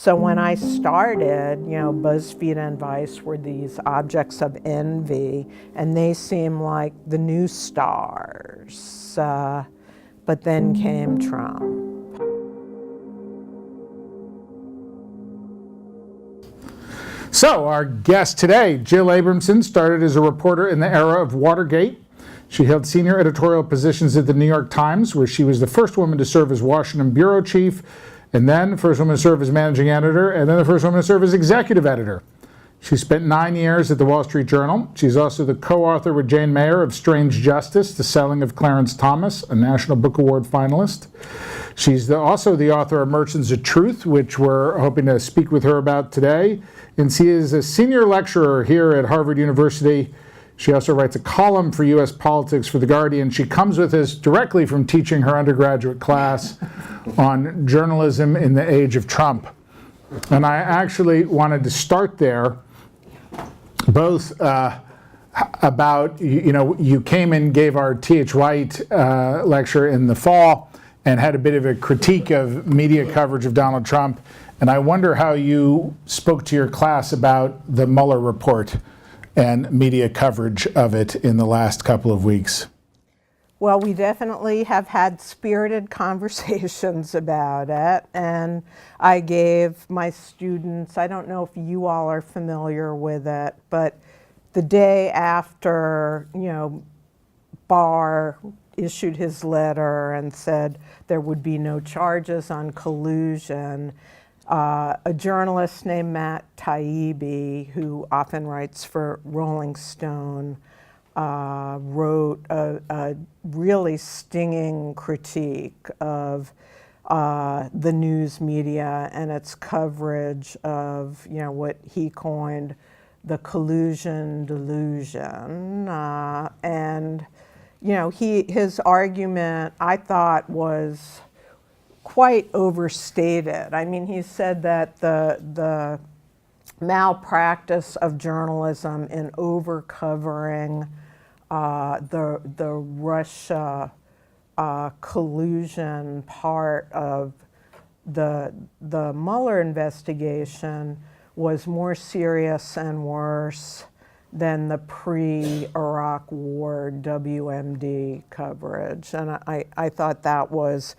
So when I started, BuzzFeed and Vice were these objects of envy, and they seemed like the new stars. But then came Trump. So our guest today, Jill Abramson, started as a reporter in the era of Watergate. She held senior editorial positions at the New York Times, where she was the first woman to serve as Washington bureau chief, and then the first woman to serve as managing editor, and then the first woman to serve as executive editor. She spent 9 years at the Wall Street Journal. She's also the co-author with Jane Mayer of Strange Justice, The Selling of Clarence Thomas, a National Book Award finalist. She's also the author of Merchants of Truth, which we're hoping to speak with her about today. And she is a senior lecturer here at Harvard University. She also writes a column for U.S. politics for The Guardian. She comes with us directly from teaching her undergraduate class on journalism in the age of Trump. And I actually wanted to start there, both about, you came and gave our T.H. White lecture in the fall and had a bit of a critique of media coverage of Donald Trump. And I wonder how you spoke to your class about the Mueller report and media coverage of it in the last couple of weeks. Well, we definitely have had spirited conversations about it, and I gave my students, I don't know if you all are familiar with it, but the day after, Barr issued his letter and said there would be no charges on collusion, a journalist named Matt Taibbi, who often writes for Rolling Stone, wrote a really stinging critique of the news media and its coverage of, what he coined the collusion delusion. And, his argument, I thought, was quite overstated. I mean, he said that the malpractice of journalism in overcovering the Russia collusion part of the Mueller investigation was more serious and worse than the pre-Iraq War WMD coverage. And I thought that was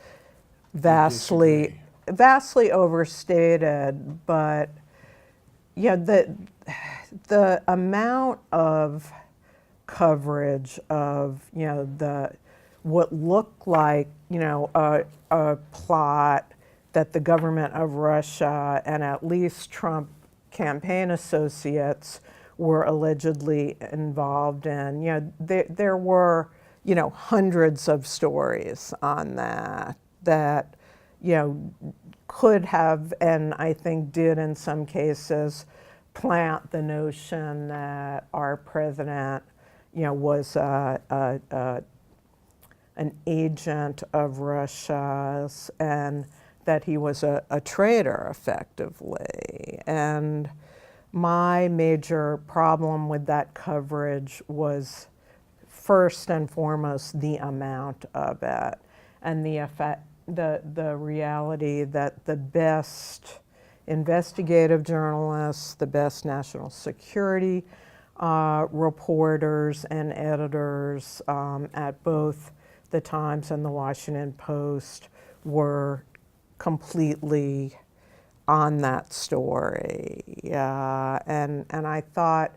vastly overstated, but the amount of coverage of what looked like a plot that the government of Russia and at least Trump campaign associates were allegedly involved in. There were hundreds of stories on that could have, and I think did in some cases, plant the notion that our president, was an agent of Russia's and that he was a traitor, effectively. And my major problem with that coverage was, first and foremost, the amount of it and the effect. The reality that the best investigative journalists, the best national security reporters and editors at both the Times and the Washington Post were completely on that story. And I thought,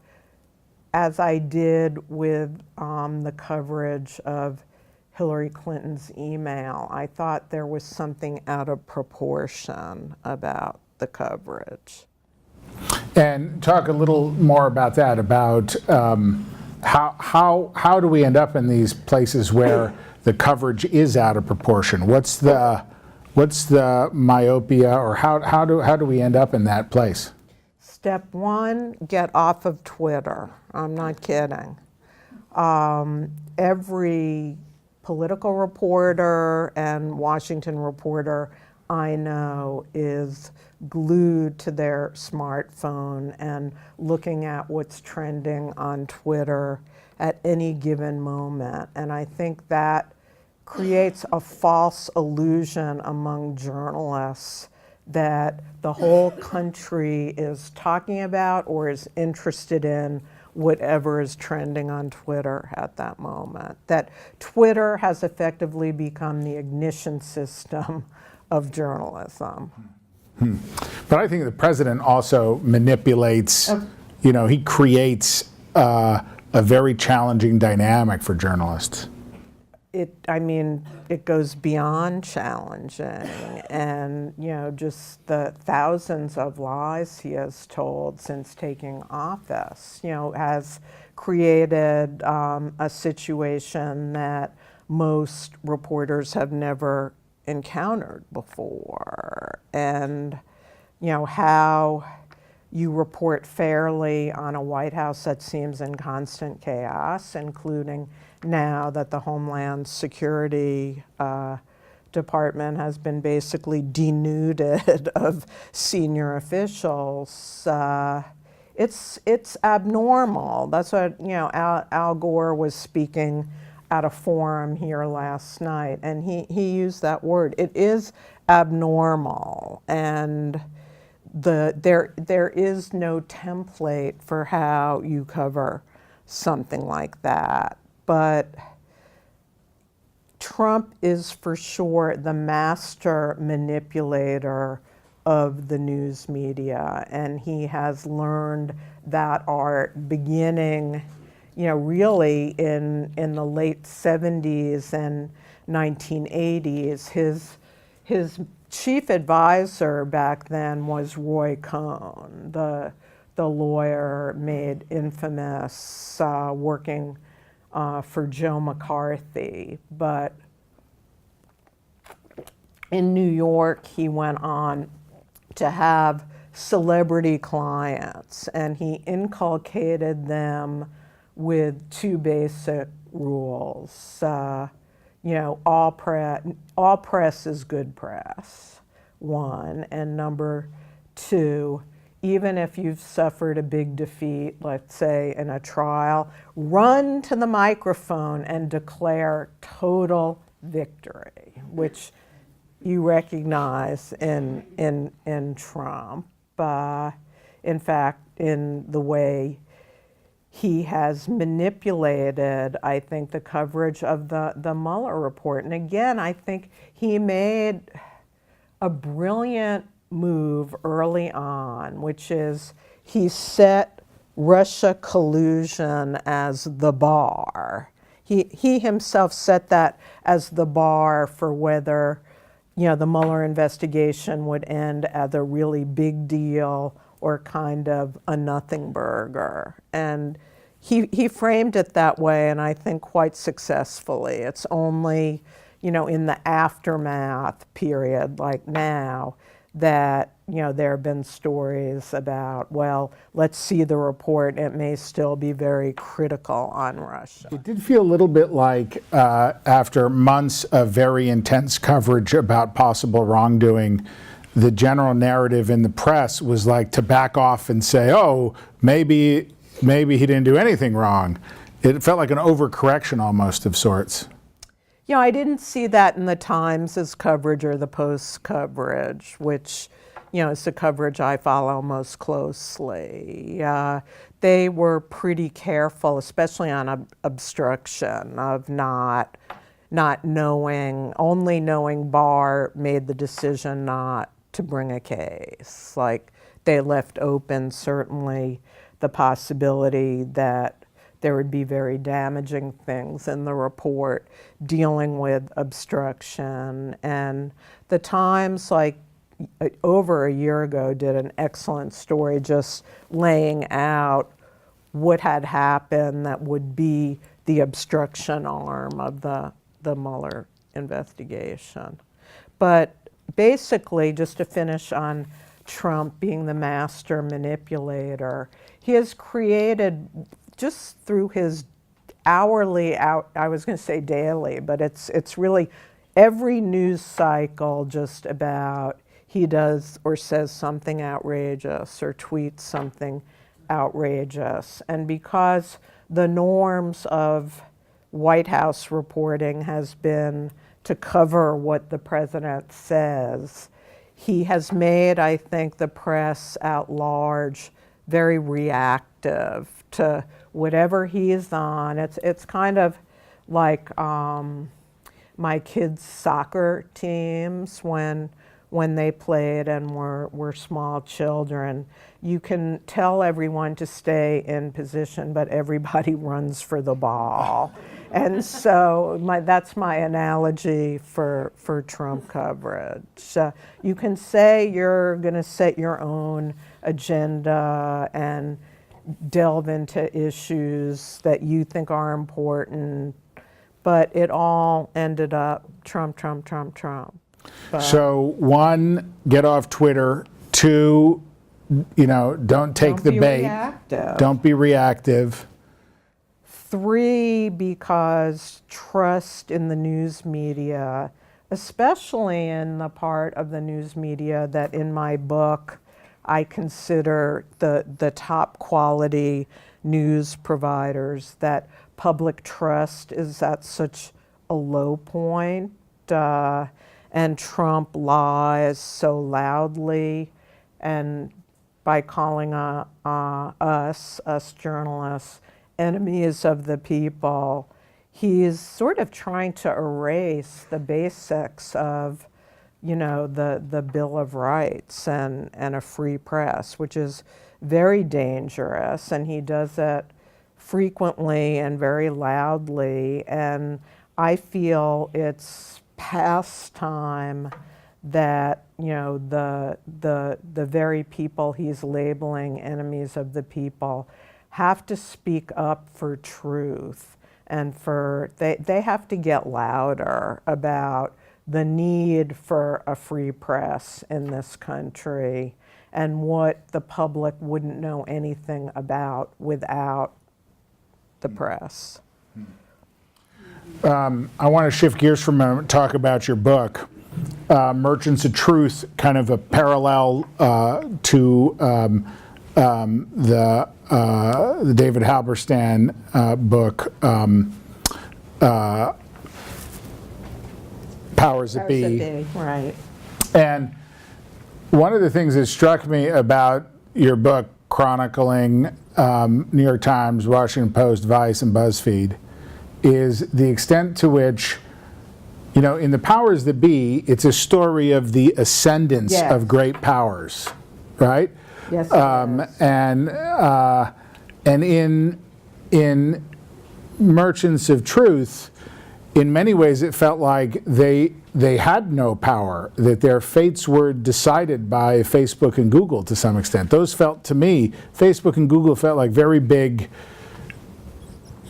as I did with the coverage of Hillary Clinton's email, I thought there was something out of proportion about the coverage. And talk a little more about that, about how do we end up in these places where the coverage is out of proportion? What's the myopia, or how do we end up in that place? Step one, get off of Twitter. I'm not kidding. Every political reporter and Washington reporter I know is glued to their smartphone and looking at what's trending on Twitter at any given moment. And I think that creates a false illusion among journalists that the whole country is talking about or is interested in whatever is trending on Twitter at that moment. That Twitter has effectively become the ignition system of journalism. But I think the president also manipulates, he creates a very challenging dynamic for journalists. It goes beyond challenging, and just the thousands of lies he has told since taking office, has created a situation that most reporters have never encountered before. And how you report fairly on a White House that seems in constant chaos, including now that the Homeland Security Department has been basically denuded of senior officials. It's abnormal. That's what Al Gore was speaking at a forum here last night, and he used that word. It is abnormal, and there is no template for how you cover something like that. But Trump is for sure the master manipulator of the news media, and he has learned that art beginning, really in the late 70s and 1980s. His chief advisor back then was Roy Cohn, the lawyer made infamous working for Joe McCarthy. But in New York, he went on to have celebrity clients, and he inculcated them with two basic rules. All press is good press, one, and number two, even if you've suffered a big defeat, let's say in a trial, run to the microphone and declare total victory, which you recognize in Trump. In fact, in the way he has manipulated, I think, the coverage of the Mueller report. And again, I think he made a brilliant move early on, which is he set Russia collusion as the bar. He himself set that as the bar for whether the Mueller investigation would end as a really big deal or kind of a nothing burger. And he framed it that way, and I think quite successfully. It's only, in the aftermath period, like now, that there have been stories about, well, let's see the report. It may still be very critical on Russia. It did feel a little bit like after months of very intense coverage about possible wrongdoing, the general narrative in the press was like to back off and say, oh, maybe he didn't do anything wrong. It felt like an overcorrection almost of sorts. I didn't see that in the Times' coverage or the Post's coverage, which, is the coverage I follow most closely. They were pretty careful, especially on obstruction, of not knowing, only knowing Barr made the decision not to bring a case. Like, they left open, certainly, the possibility that there would be very damaging things in the report dealing with obstruction. And the Times, over a year ago, did an excellent story just laying out what had happened that would be the obstruction arm of the Mueller investigation. But basically, just to finish on Trump being the master manipulator, he has created, just through his hourly, I was going to say daily, but it's really every news cycle just about he does or says something outrageous or tweets something outrageous. And because the norms of White House reporting has been to cover what the president says, he has made, I think, the press at large very reactive to whatever he is on. It's kind of like my kids' soccer teams when they played and were small children. You can tell everyone to stay in position, but everybody runs for the ball. And so that's my analogy for Trump coverage. You can say you're going to set your own agenda and delve into issues that you think are important, but it all ended up Trump, Trump, Trump, Trump. So one, get off Twitter. Two, don't take the bait. Reactive. Don't be reactive. 3, because trust in the news media, especially in the part of the news media that in my book I consider the top quality news providers, that public trust is at such a low point, and Trump lies so loudly, and by calling us journalists enemies of the people, he is sort of trying to erase the basics of, the Bill of Rights and a free press, which is very dangerous, and he does it frequently and very loudly. And I feel it's past time that the very people he's labeling enemies of the people have to speak up for truth, and they have to get louder about the need for a free press in this country and what the public wouldn't know anything about without the press. I want to shift gears for a moment and talk about your book, Merchants of Truth, kind of a parallel to the David Halberstam book, Powers That Be. Right. And one of the things that struck me about your book, chronicling New York Times, Washington Post, Vice, and BuzzFeed, is the extent to which, in the Powers That Be, it's a story of the ascendance Yes. of great powers, right? Yes, it is. And in Merchants of Truth, in many ways it felt like they had no power, that their fates were decided by Facebook and Google to some extent. Those felt, to me, Facebook and Google felt like very big,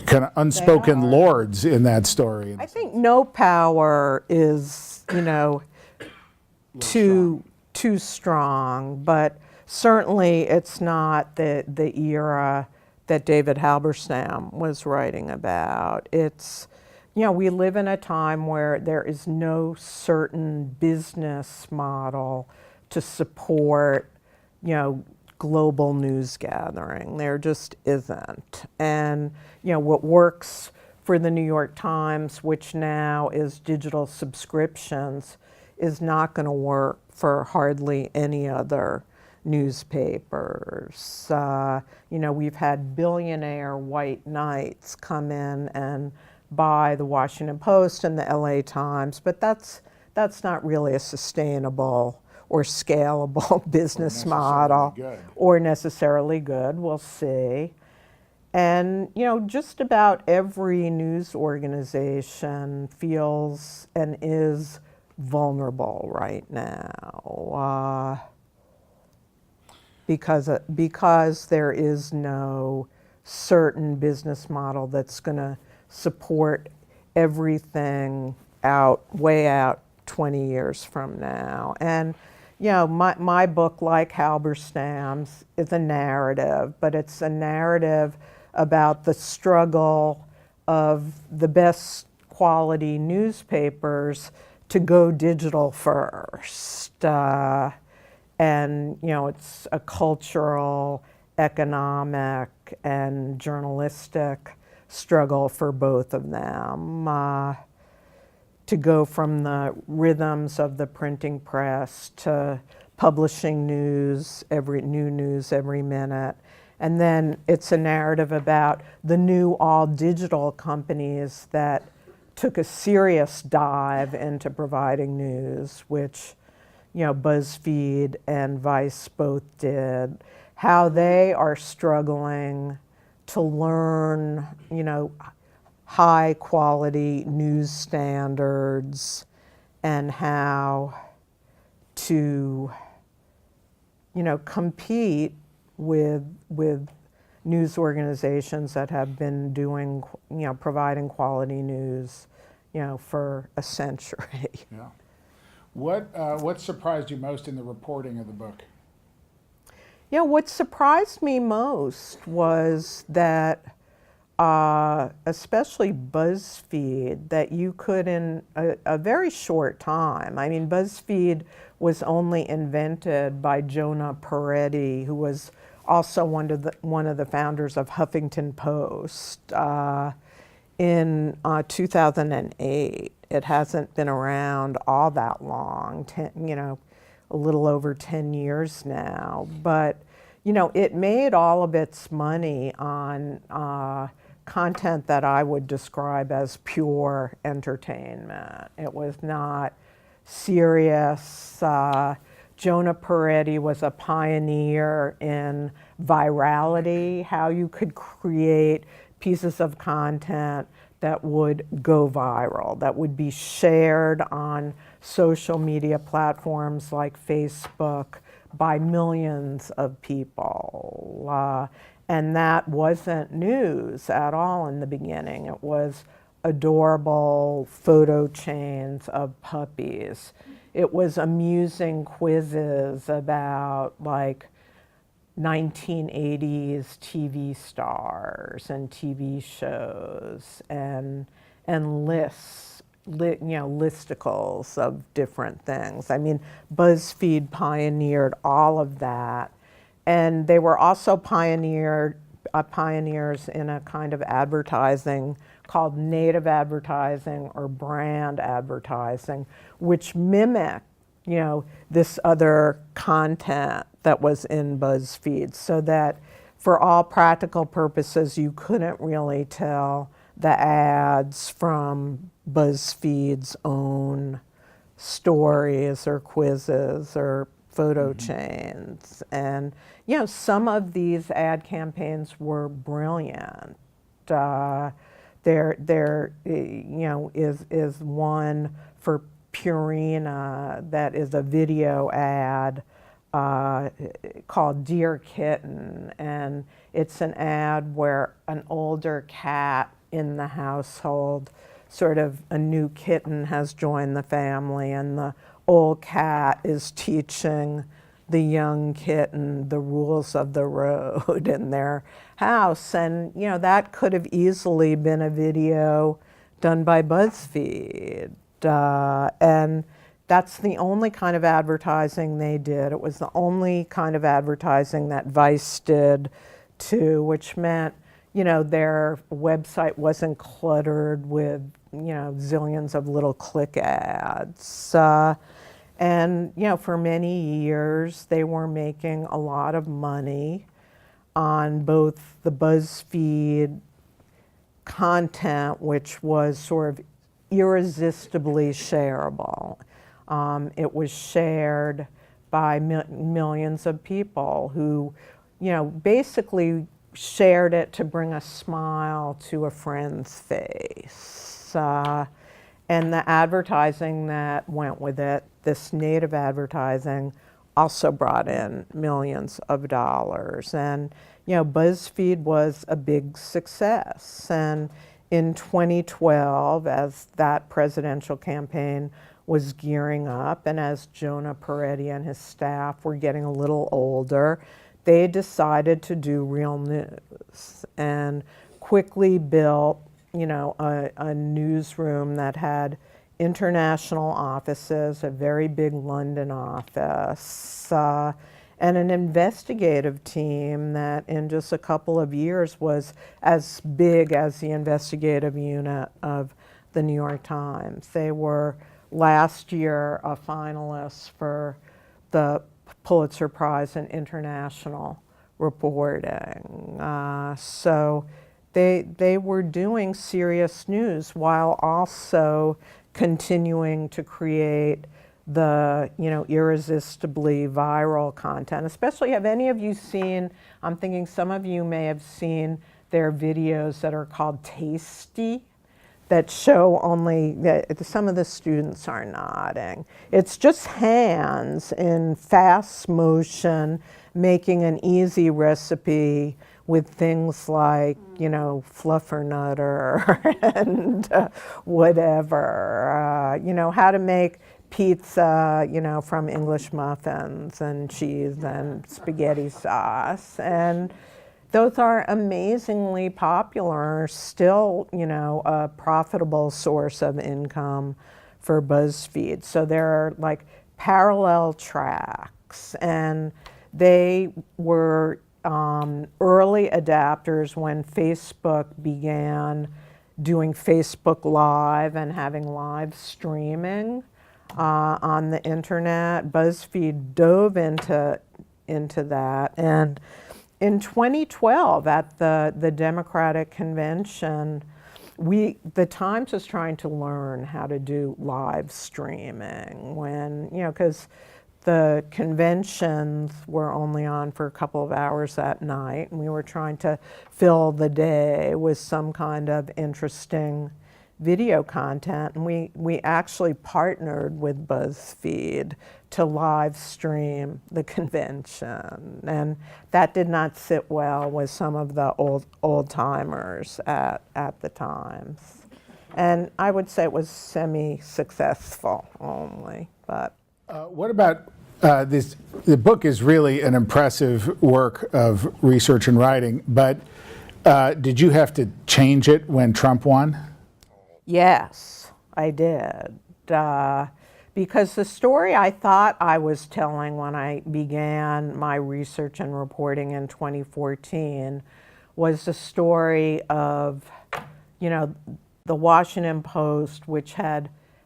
kind of unspoken lords in that story. I think no power is, too strong, but certainly it's not the era that David Halberstam was writing about. It's, we live in a time where there is no certain business model to support, global news gathering. There just isn't. And, what works for the New York Times, which now is digital subscriptions, is not going to work for hardly any other newspapers. We've had billionaire white knights come in and buy the Washington Post and the LA Times, but that's not really a sustainable or scalable business model, or necessarily good. We'll see. And just about every news organization feels and is vulnerable right now, because there is no certain business model that's going to support everything way out 20 years from now. And my book, like Halberstam's, is a narrative, but it's a narrative about the struggle of the best quality newspapers to go digital first. And it's a cultural, economic, and journalistic struggle for both of them. to go from the rhythms of the printing press to publishing news every minute. And then it's a narrative about the new all digital companies that took a serious dive into providing news, which, BuzzFeed and Vice both did, how they are struggling to learn, high quality news standards and how to, compete with news organizations that have been doing, providing quality news, for a century. Yeah. What surprised you most in the reporting of the book? What surprised me most was that, especially BuzzFeed, that you could in a very short time, I mean, BuzzFeed was only invented by Jonah Peretti, who was also one of the founders of Huffington Post, in 2008. It hasn't been around all that long, a little over 10 years now. But, it made all of its money on content that I would describe as pure entertainment. It was not serious. Jonah Peretti was a pioneer in virality, how you could create pieces of content that would go viral, that would be shared on social media platforms like Facebook by millions of people. And that wasn't news at all in the beginning. It was adorable photo chains of puppies. It was amusing quizzes about like 1980s TV stars and TV shows and lists, listicles of different things. I mean, BuzzFeed pioneered all of that, and they were also pioneers in a kind of advertising called native advertising or brand advertising, which mimicked, this other content that was in BuzzFeed, so that for all practical purposes, you couldn't really tell the ads from BuzzFeed's own stories or quizzes or photo chains. And, some of these ad campaigns were brilliant. There is one for Purina that is a video ad called Dear Kitten, and it's an ad where an older cat in the household, sort of a new kitten has joined the family, and the old cat is teaching the young kitten the rules of the road in their house. And that could have easily been a video done by BuzzFeed. And that's the only kind of advertising they did. It was the only kind of advertising that Vice did too, which meant, their website wasn't cluttered with, zillions of little click ads. And, for many years, they were making a lot of money on both the BuzzFeed content, which was sort of irresistibly shareable. It was shared by millions of people who, basically shared it to bring a smile to a friend's face. And the advertising that went with it, this native advertising, also brought in millions of dollars. And, BuzzFeed was a big success. And in 2012, as that presidential campaign was gearing up, and as Jonah Peretti and his staff were getting a little older, they decided to do real news and quickly built, a newsroom that had international offices, a very big London office, and an investigative team that in just a couple of years was as big as the investigative unit of the New York Times. They were last year a finalist for the Pulitzer Prize in International Reporting. So they were doing serious news while also continuing to create the irresistibly viral content. Especially, have any of you seen, I'm thinking some of you may have seen their videos that are called Tasty, that show only, that some of the students are nodding. It's just hands in fast motion making an easy recipe with things like, fluffernutter and whatever, how to make pizza, from English muffins and cheese and spaghetti sauce. And those are amazingly popular, still, a profitable source of income for BuzzFeed. So there are like parallel tracks, and they were early adapters when Facebook began doing Facebook Live and having live streaming on the internet. BuzzFeed dove into that, and in 2012 at the Democratic Convention, the Times was trying to learn how to do live streaming when, because the conventions were only on for a couple of hours that night, and we were trying to fill the day with some kind of interesting video content. And we actually partnered with BuzzFeed to live stream the convention. And that did not sit well with some of the old timers at the Times. And I would say it was semi-successful only, but. What about this? The book is really an impressive work of research and writing, but did you have to change it when Trump won? Yes, I did. Because the story I thought I was telling when I began my research and reporting in 2014 was the story of, the Washington Post, which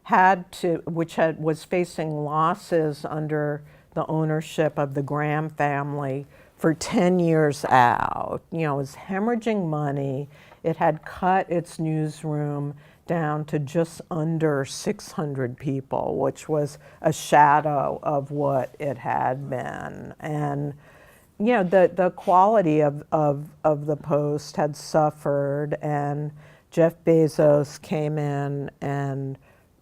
was facing losses under the ownership of the Graham family for 10 years out. It was hemorrhaging money. It had cut its newsroom down to just under 600 people, which was a shadow of what it had been. And the quality of the Post had suffered, and Jeff Bezos came in and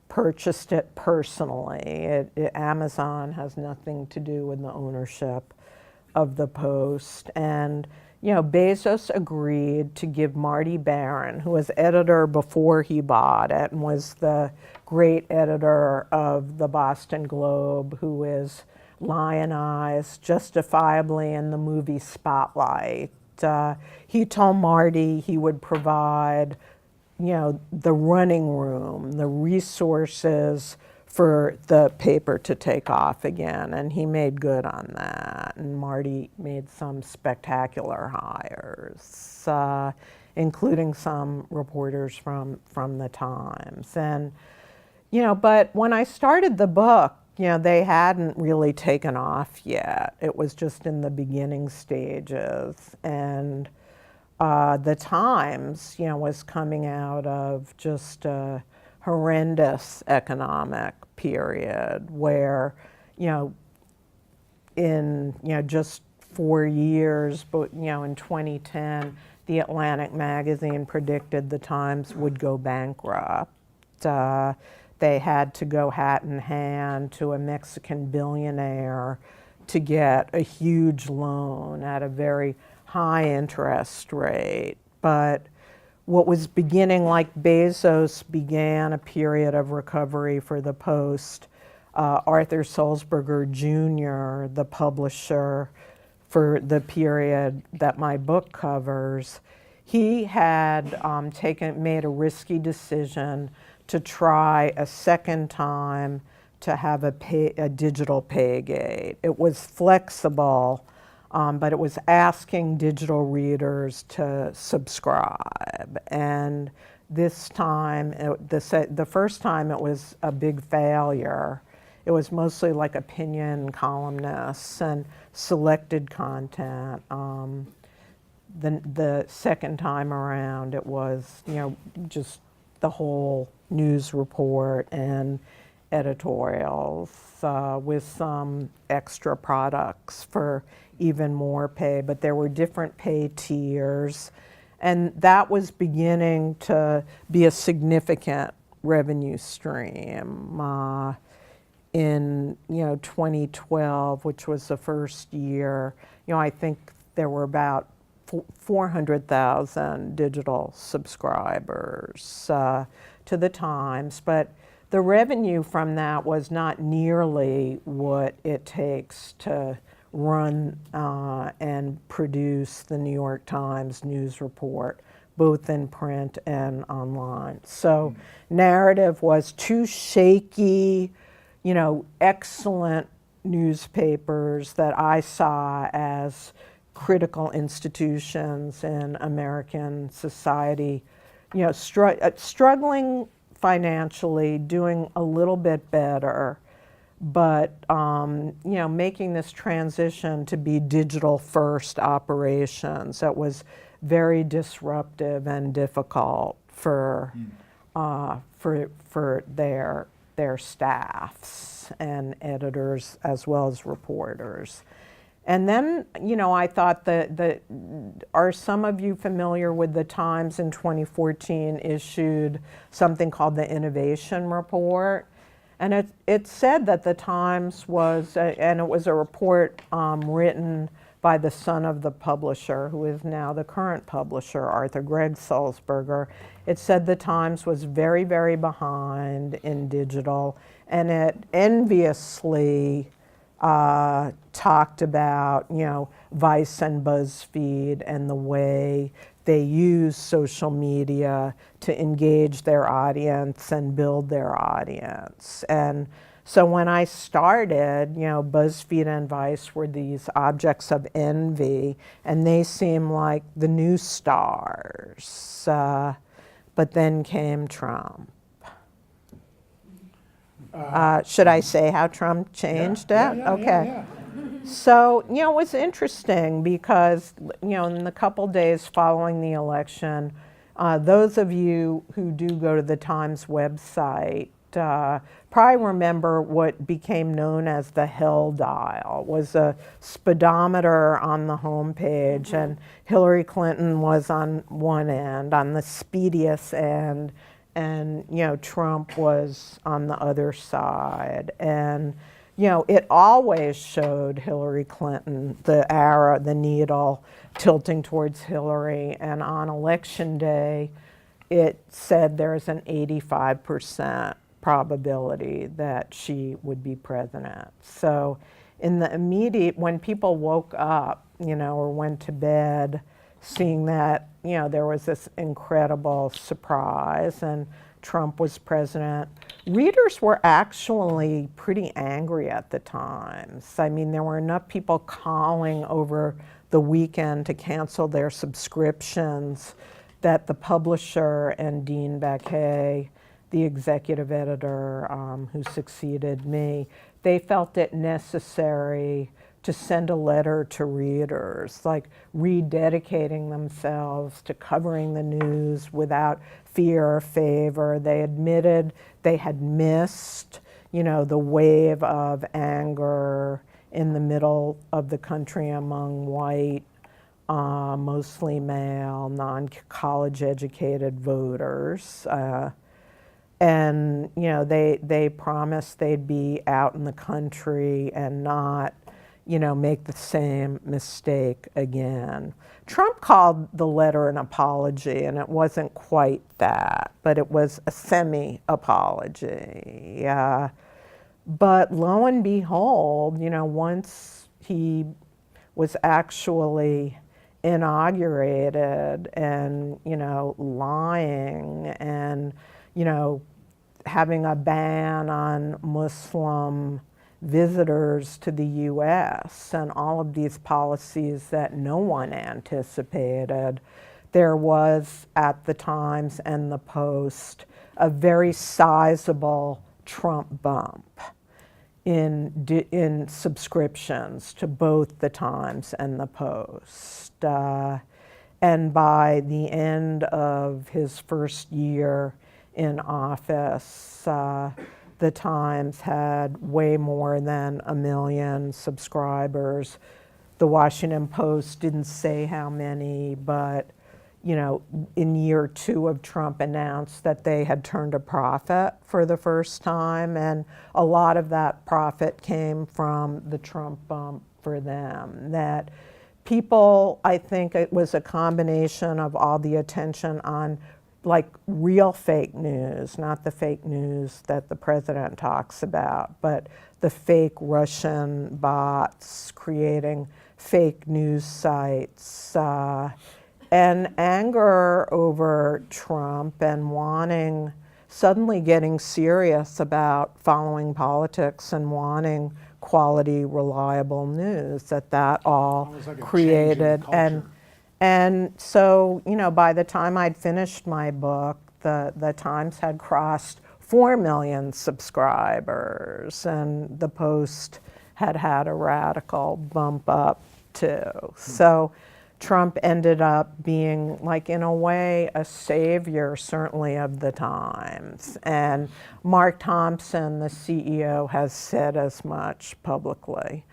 purchased it personally. Amazon has nothing to do with the ownership of the Post. And Bezos agreed to give Marty Baron, who was editor before he bought it and was the great editor of the Boston Globe, who is lionized justifiably in the movie Spotlight. He told Marty he would provide, the running room, the resources for the paper to take off again, and he made good on that. And Marty made some spectacular hires, including some reporters from the Times. And but when I started the book, they hadn't really taken off yet. It was just in the beginning stages, and the Times, was coming out of just a horrendous economic period where, in just 4 years, but in 2010, the Atlantic magazine predicted the Times would go bankrupt. They had to go hat in hand to a Mexican billionaire to get a huge loan at a very high interest rate. But what was beginning, like Bezos began a period of recovery for the Post, Arthur Sulzberger Jr., the publisher for the period that my book covers, he had made a risky decision to try a second time to have a digital pay gate. It was flexible, but it was asking digital readers to subscribe. And this time, the first time it was a big failure. It was mostly like opinion columnists and selected content. The second time around, it was, just the whole news report and editorials with some extra products for even more pay, but there were different pay tiers, and that was beginning to be a significant revenue stream. In 2012, which was the first year, I think there were about 400,000 digital subscribers to the Times, but the revenue from that was not nearly what it takes to run and produce the New York Times news report, both in print and online. So narrative was too shaky, excellent newspapers that I saw as critical institutions in American society, struggling financially, doing a little bit better, but making this transition to be digital first operations that was very disruptive and difficult for their staffs and editors as well as reporters. And then, I thought that are some of you familiar with the Times in 2014 issued something called the Innovation Report? And it said that the Times was, and it was a report written by the son of the publisher, who is now the current publisher, Arthur Gregg Sulzberger. It said the Times was very, very behind in digital, and it enviously talked about, Vice and BuzzFeed and the way they use social media to engage their audience and build their audience. And so when I started, BuzzFeed and Vice were these objects of envy, and they seemed like the new stars. But then came Trump. Should I say how Trump changed it? Okay. Yeah. So, it was interesting because, in the couple days following the election, those of you who do go to the Times website probably remember what became known as the Hell Dial. It was a speedometer on the homepage, and Hillary Clinton was on one end, on the speediest end, and Trump was on the other side. And it always showed Hillary Clinton, the arrow, the needle tilting towards Hillary, and on election day it said there's an 85% probability that she would be president. So in the immediate, when people woke up, or went to bed, seeing that, there was this incredible surprise and Trump was president, readers were actually pretty angry at the Times. I mean, there were enough people calling over the weekend to cancel their subscriptions that the publisher and Dean Baquet, the executive editor who succeeded me, they felt it necessary to send a letter to readers, like rededicating themselves to covering the news without fear or favor. They admitted they had missed, the wave of anger in the middle of the country among white, mostly male, non-college educated voters. And they promised they'd be out in the country and not, make the same mistake again. Trump called the letter an apology, and it wasn't quite that, but it was a semi-apology. But lo and behold, once he was actually inaugurated and, lying and, having a ban on Muslim visitors to the U.S. and all of these policies that no one anticipated, there was at the Times and the Post a very sizable Trump bump in subscriptions to both the Times and the Post. And by the end of his first year in office, the Times had way more than 1 million subscribers. The Washington Post didn't say how many, but in year 2 of Trump announced that they had turned a profit for the first time, and a lot of that profit came from the Trump bump for them. That people, I think it was a combination of all the attention on like real fake news, not the fake news that the president talks about, but the fake Russian bots creating fake news sites, and anger over Trump and suddenly getting serious about following politics and wanting quality, reliable news, that all like created. And so, by the time I'd finished my book, the Times had crossed 4 million subscribers, and the Post had had a radical bump up too. So Trump ended up being, like, in a way, a savior, certainly, of the Times. And Mark Thompson, the CEO, has said as much publicly.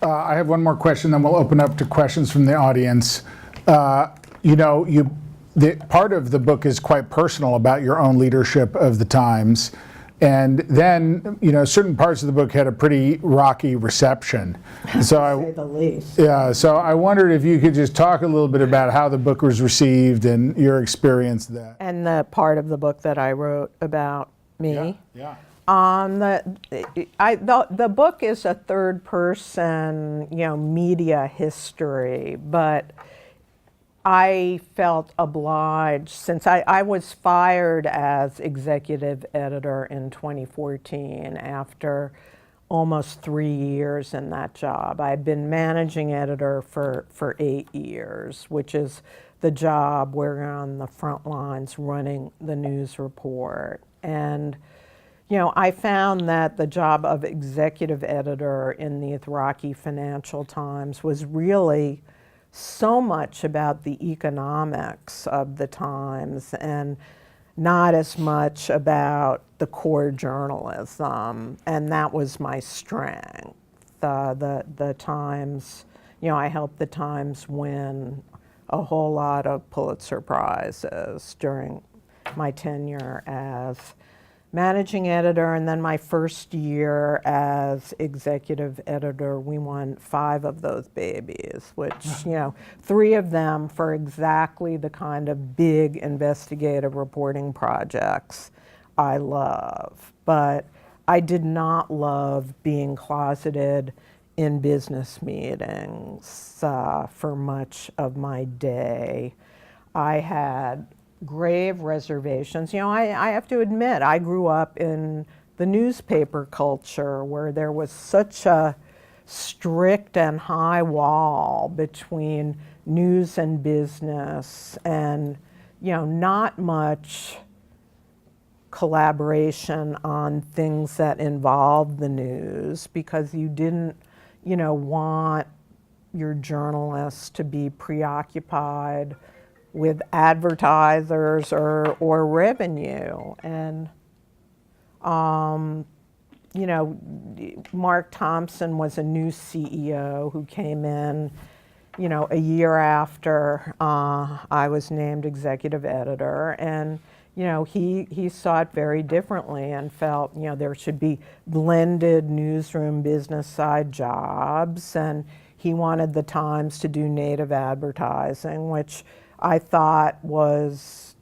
I have one more question, then we'll open up to questions from the audience. Part of the book is quite personal about your own leadership of the Times. And then, certain parts of the book had a pretty rocky reception. So to say the least. Yeah, so I wondered if you could just talk a little bit about how the book was received and your experience of that. And the part of the book that I wrote about me. Yeah. The book is a third person, media history, but I felt obliged, since I was fired as executive editor in 2014 after almost 3 years in that job. I'd been managing editor for 8 years, which is the job where you're on the front lines running the news report. And I found that the job of executive editor in the Rocky Financial Times was really so much about the economics of the Times and not as much about the core journalism, and that was my strength. The Times, I helped the Times win a whole lot of Pulitzer Prizes during my tenure as managing editor, and then my first year as executive editor, we won 5 of those babies, which, 3 of them for exactly the kind of big investigative reporting projects I love. But I did not love being closeted in business meetings for much of my day. I had grave reservations. I have to admit, I grew up in the newspaper culture where there was such a strict and high wall between news and business, and not much collaboration on things that involved the news, because you didn't want your journalists to be preoccupied with advertisers or revenue. And, Mark Thompson was a new CEO who came in, a year after I was named executive editor. And, he saw it very differently and felt, there should be blended newsroom business side jobs. And he wanted the Times to do native advertising, which I thought was,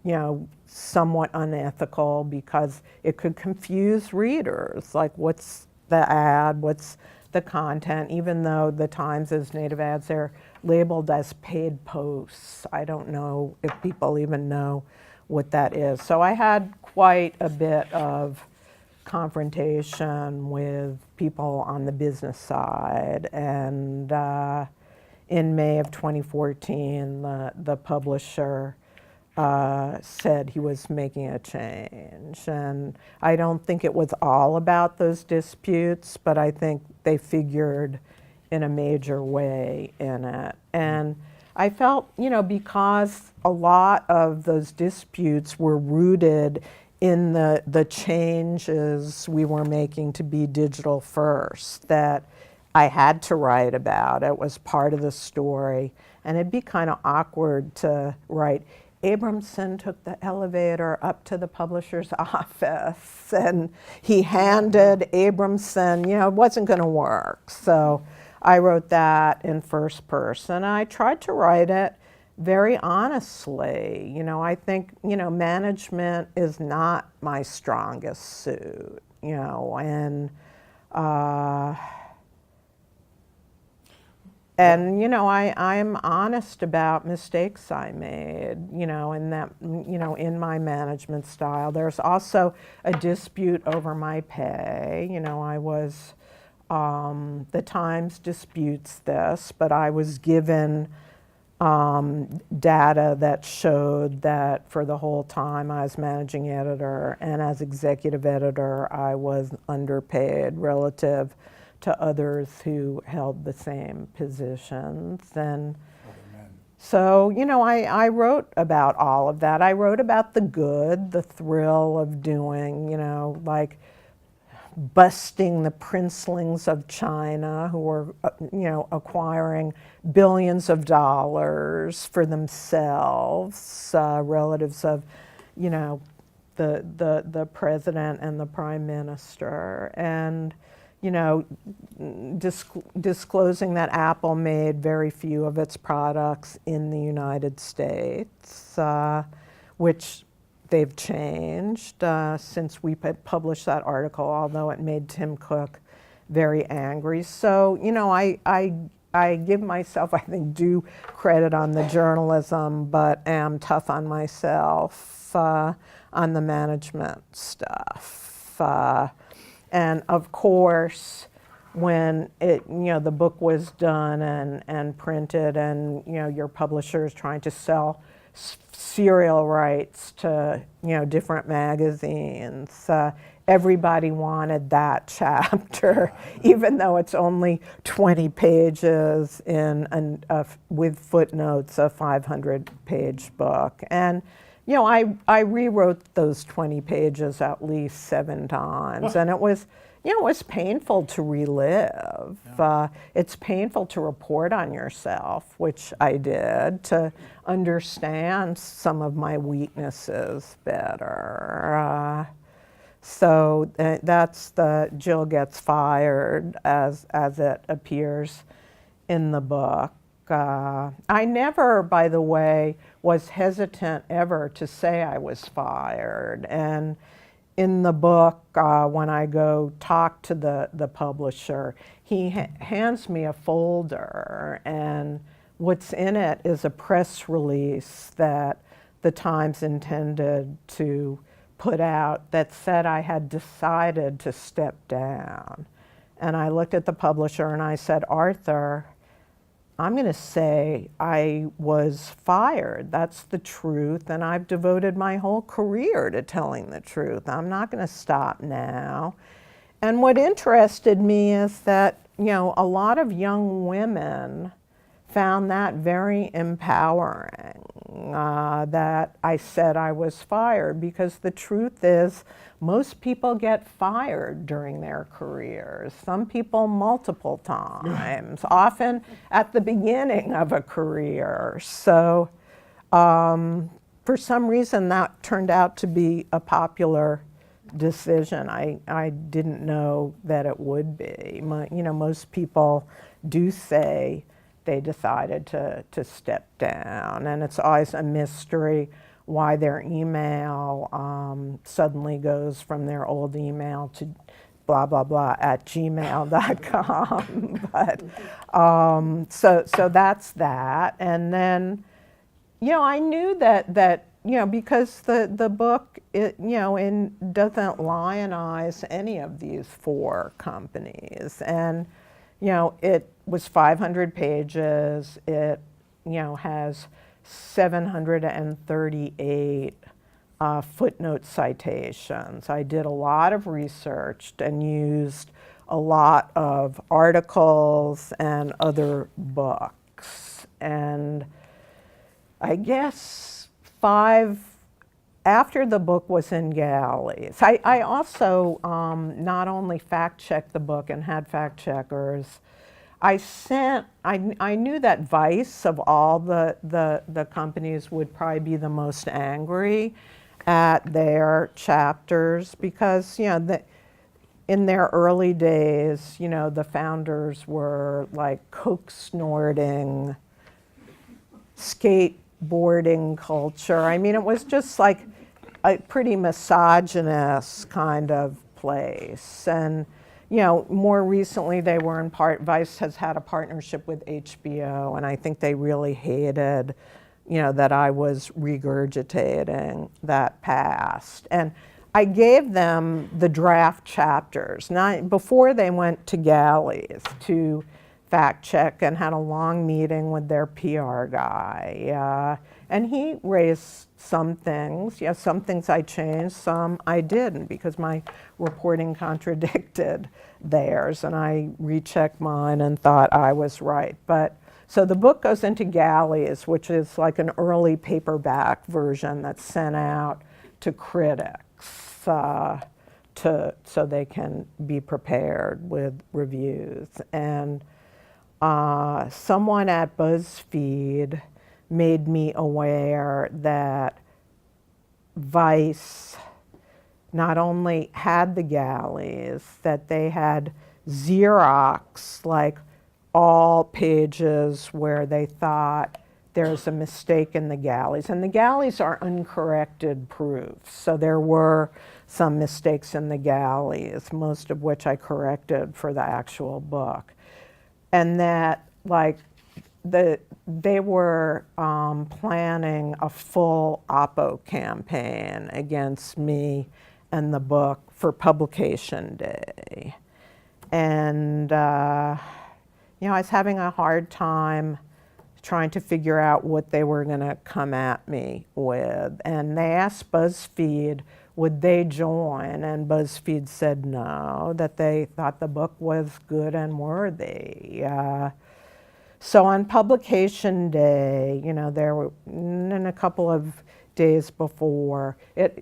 somewhat unethical because it could confuse readers. Like, what's the ad? What's the content? Even though the Times' native ads, they're labeled as paid posts. I don't know if people even know what that is. So I had quite a bit of confrontation with people on the business side, and in May of 2014, the publisher said he was making a change. And I don't think it was all about those disputes, but I think they figured in a major way in it. And I felt, because a lot of those disputes were rooted in the changes we were making to be digital first, that I had to write about. It was part of the story. And it'd be kind of awkward to write, Abramson took the elevator up to the publisher's office and he handed Abramson, it wasn't going to work. So I wrote that in first person. And I tried to write it very honestly. I think, management is not my strongest suit, and I'm honest about mistakes I made, in that, in my management style. There's also a dispute over my pay. I was, the Times disputes this, but I was given data that showed that for the whole time I was managing editor and as executive editor, I was underpaid relative to others who held the same positions. And so, I wrote about all of that. I wrote about the good, the thrill of doing, like busting the princelings of China who were, acquiring billions of dollars for themselves, relatives of, the president and the prime minister. And disclosing that Apple made very few of its products in the United States, which they've changed since we published that article, although it made Tim Cook very angry. So, I give myself, I think, due credit on the journalism, but am tough on myself on the management stuff. And of course, when the book was done and printed, and your publisher is trying to sell serial rights to different magazines, everybody wanted that chapter, even though it's only 20 pages with footnotes, a 500-page book. And I rewrote those 20 pages at least 7 times, and it was painful to relive. It's painful to report on yourself, which I did, to understand some of my weaknesses better. So that's the Jill Gets Fired as it appears in the book. I never, by the way, was hesitant ever to say I was fired. And in the book, when I go talk to the publisher, he hands me a folder, and what's in it is a press release that the Times intended to put out that said I had decided to step down. And I looked at the publisher and I said, Arthur, I'm going to say I was fired. That's the truth, and I've devoted my whole career to telling the truth. I'm not going to stop now. And what interested me is that, a lot of young women found that very empowering, that I said I was fired, because the truth is most people get fired during their careers. Some people multiple times, often at the beginning of a career. So for some reason that turned out to be a popular decision. I didn't know that it would be. Most people do say they decided to step down, and it's always a mystery why their email suddenly goes from their old email to blah, blah, blah at gmail.com. But so that's that. And then, I knew that because the book, doesn't lionize any of these 4 companies. And, it was 500 pages. It, has 738 footnote citations. I did a lot of research and used a lot of articles and other books. And I guess after the book was in galleys, I also not only fact-checked the book and had fact-checkers, I knew that Vice, of all the companies, would probably be the most angry at their chapters because, in their early days, the founders were like coke-snorting, skateboarding culture. I mean, it was just like a pretty misogynist kind of place. And, more recently they were in part, Vice has had a partnership with HBO, and I think they really hated, that I was regurgitating that past. And I gave them the draft chapters before they went to galleys to fact check, and had a long meeting with their PR guy. And he raised some things. Some things I changed, some I didn't, because my reporting contradicted theirs, and I rechecked mine and thought I was right. But so the book goes into galleys, which is like an early paperback version that's sent out to critics so they can be prepared with reviews. And someone at BuzzFeed made me aware that Vice not only had the galleys, that they had Xerox, like all pages where they thought there's a mistake in the galleys. And the galleys are uncorrected proofs. So there were some mistakes in the galleys, most of which I corrected for the actual book. And that, like, they were planning a full oppo campaign against me and the book for publication day. And, I was having a hard time trying to figure out what they were going to come at me with. And they asked BuzzFeed, would they join? And BuzzFeed said no, that they thought the book was good and worthy. So on publication day, there were, in a couple of days before,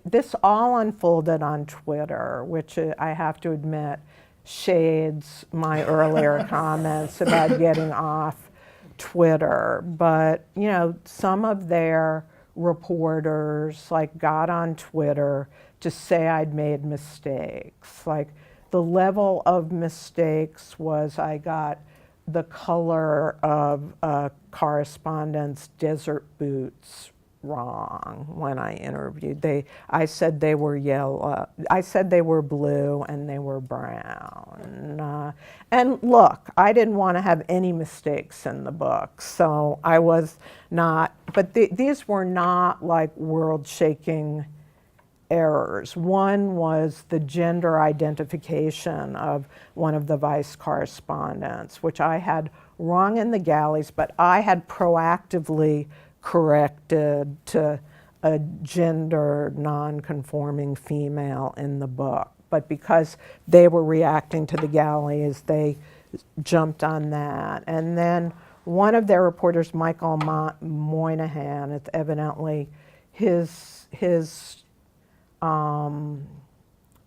this all unfolded on Twitter, which I have to admit shades my earlier comments about getting off Twitter. But, some of their reporters got on Twitter to say I'd made mistakes. The level of mistakes was I got the color of a correspondent's desert boots wrong when I interviewed. I said they were yellow. I said they were blue and they were brown. And look, I didn't want to have any mistakes in the book, so I was not, but these were not world-shaking errors. One was the gender identification of one of the Vice correspondents, which I had wrong in the galleys, but I had proactively corrected to a gender non-conforming female in the book. But because they were reacting to the galleys, they jumped on that. And then one of their reporters, Michael Moynihan, it's evidently his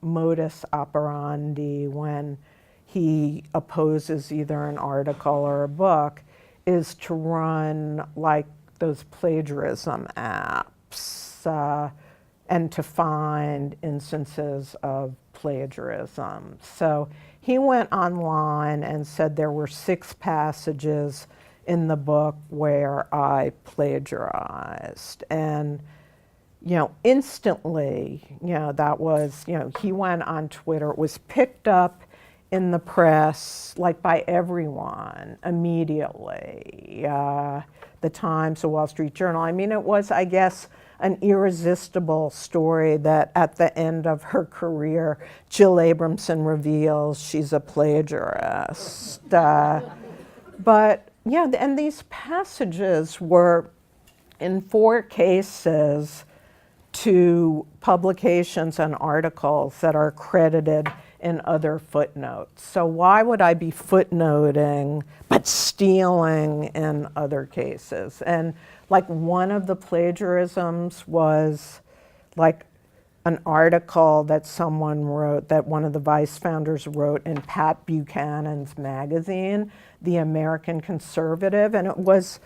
modus operandi when he opposes either an article or a book is to run those plagiarism apps and to find instances of plagiarism. So he went online and said there were 6 passages in the book where I plagiarized. And instantly, that was, he went on Twitter. It was picked up in the press, by everyone immediately. The the Times, the Wall Street Journal. I mean, it was, I guess, an irresistible story that at the end of her career, Jill Abramson reveals she's a plagiarist. But yeah, and these passages were in 4 cases to publications and articles that are credited in other footnotes. So why would I be footnoting but stealing in other cases? And like one of the plagiarisms was like an article that someone wrote, that one of the Vice founders wrote in Pat Buchanan's magazine, The American Conservative, and it was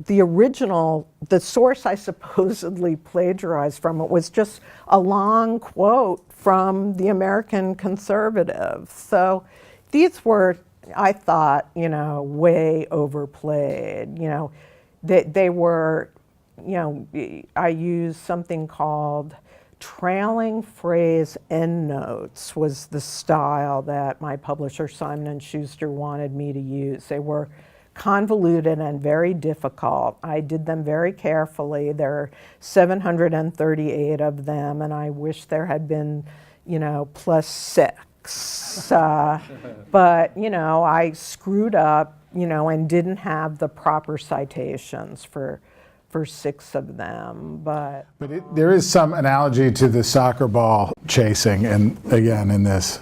the original, the source I supposedly plagiarized from it was just a long quote from The American Conservative. So these were, I thought, way overplayed. They were, I used something called trailing phrase endnotes was the style that my publisher Simon & Schuster wanted me to use. They were convoluted and very difficult. I did them very carefully. There are 738 of them, and I wish there had been, +6. But, I screwed up, and didn't have the proper citations for 6 of them. But there is some analogy to the soccer ball chasing, and again, in this.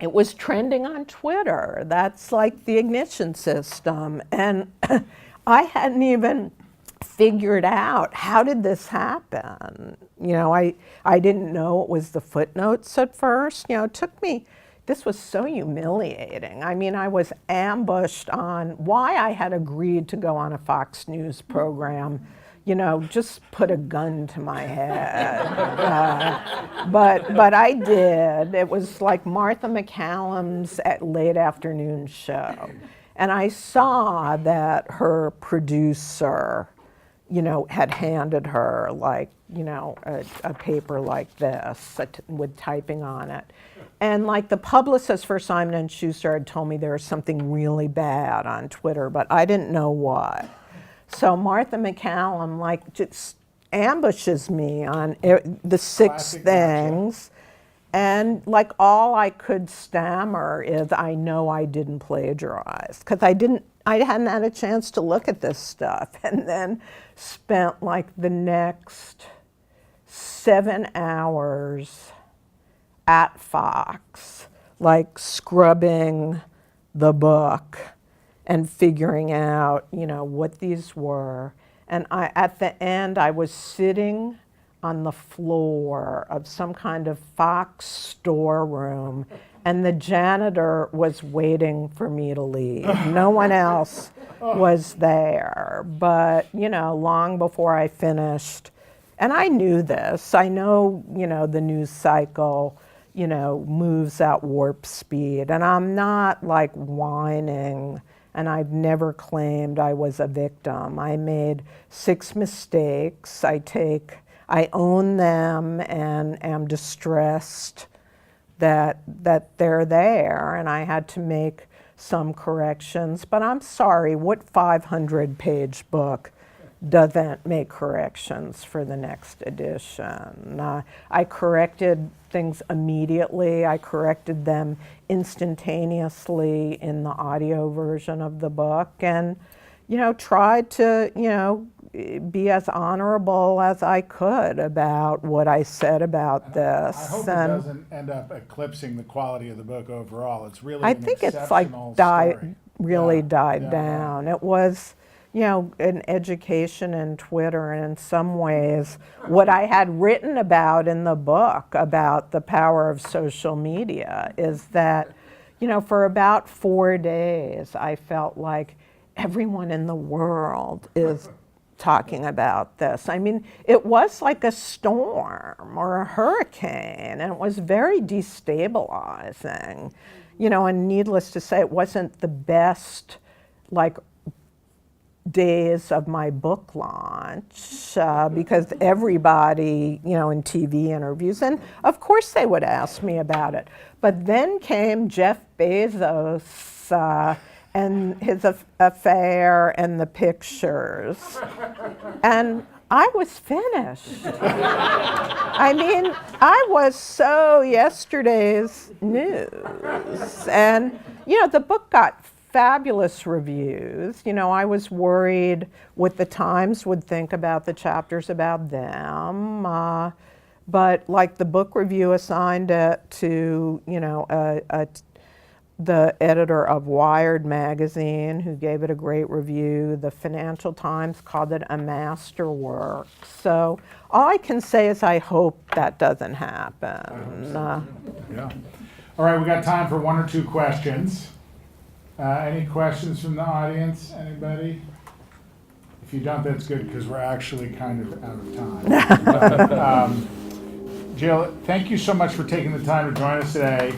It was trending on Twitter. That's like the ignition system. And I hadn't even figured out, how did this happen? I didn't know it was the footnotes at first. It took me, this was so humiliating. I mean, I was ambushed on why I had agreed to go on a Fox News program. Just put a gun to my head. But I did. It was like Martha McCallum's late afternoon show. And I saw that her producer, had handed her like, a paper like this with typing on it. And like the publicist for Simon & Schuster had told me there was something really bad on Twitter, but I didn't know what. So Martha McCallum just ambushes me on the 6 Classic things, and all I could stammer is, I know I didn't plagiarize, because I hadn't had a chance to look at this stuff, and then spent the next 7 hours at Fox, scrubbing the book and figuring out, what these were. And at the end, I was sitting on the floor of some kind of Fox storeroom, and the janitor was waiting for me to leave. No one else was there. But, long before I finished, and I knew this, I know, the news cycle, moves at warp speed, and I'm not whining. And I've never claimed I was a victim. I made 6 mistakes. I own them and am distressed that they're there, and I had to make some corrections. But I'm sorry, what 500-page book doesn't make corrections for the next edition? I corrected things immediately. I corrected them instantaneously in the audio version of the book, and tried to be as honorable as I could about what I said about this. I hope it doesn't end up eclipsing the quality of the book overall. It's really I an think it's exceptional story. died down. It was an education in Twitter, and in some ways what I had written about in the book about the power of social media is that, for about 4 days I felt like everyone in the world is talking about this. I mean, it was like a storm or a hurricane, and it was very destabilizing. And needless to say, it wasn't the best days of my book launch because everybody, in TV interviews, and of course they would ask me about it. But then came Jeff Bezos and his affair and the pictures. And I was finished. I mean, I was so yesterday's news. And, the book got fabulous reviews. I was worried what the Times would think about the chapters about them. But like the book review assigned it to, the editor of Wired magazine, who gave it a great review. The Financial Times called it a masterwork. So all I can say is I hope that doesn't happen. Yeah. All right, we got time for one or two questions. Any questions from the audience? Anybody? If you don't, that's good, because we're actually kind of out of time. Jill, thank you so much for taking the time to join us today.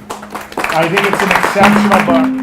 I think it's an exceptional book.